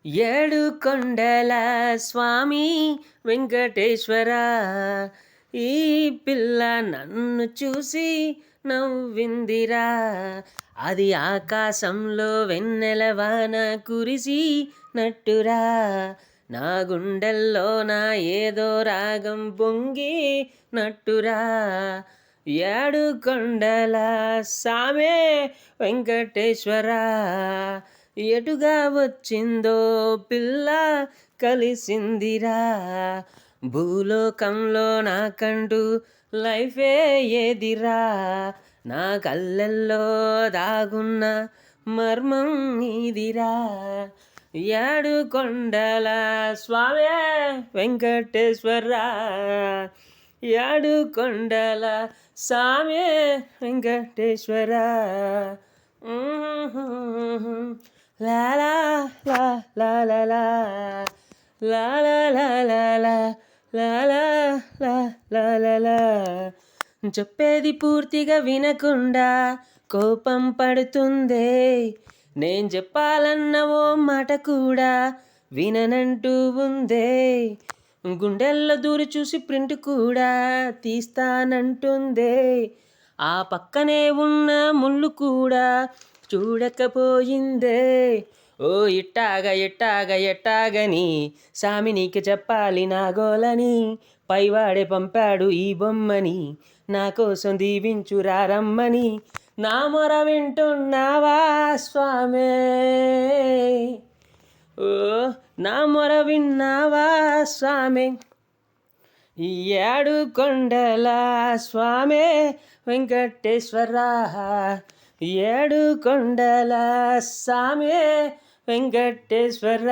ఏడు కొండల స్వామి వెంకటేశ్వర, ఈ పిల్ల నన్ను చూసి నవ్విందిరా. అది ఆకాశంలో వెన్నెల వాన కురిసి నట్టురా. నా గుండెల్లో నా ఏదో రాగం పొంగి నట్టురా. ఏడు కొండల సామే వెంకటేశ్వర, ఎటుగా వచ్చిందో పిల్ల కలిసిందిరా. భూలోకంలో నాకంటూ లైఫే ఏదిరా. నా కళ్ళల్లో దాగున్న మర్మం ఇదిరా. ఏడు కొండల స్వామి వెంకటేశ్వర, ఏడు కొండల స్వామి వెంకటేశ్వర. లా లా లా లా లా లా లా లా లా లా లా లా లా లా లా లా. చెప్పేది పూర్తిగా వినకుండా కోపం పడుతుందే. నేను చెప్పాలన్న ఓ మాట కూడా విననంటూ ఉందే. గుండెల్లో దూరి చూసి ప్రింట్ కూడా తీస్తానంటుందే. ఆ పక్కనే ఉన్న ముళ్ళు కూడా చూడకపోయిందే. ఓ ఎట్టాగని సామి నీకు చెప్పాలి నా గోలని. పైవాడే పంపాడు ఈ బొమ్మని, నా కోసం దీవించురారమ్మని. నా మొర వింటున్నావా స్వామే, ఓ నా మొర విన్నావా స్వామి. ఏడు కొండల స్వామి వెంకటేశ్వర, ఏడు కొండల స్వామి వెంకటేశ్వర.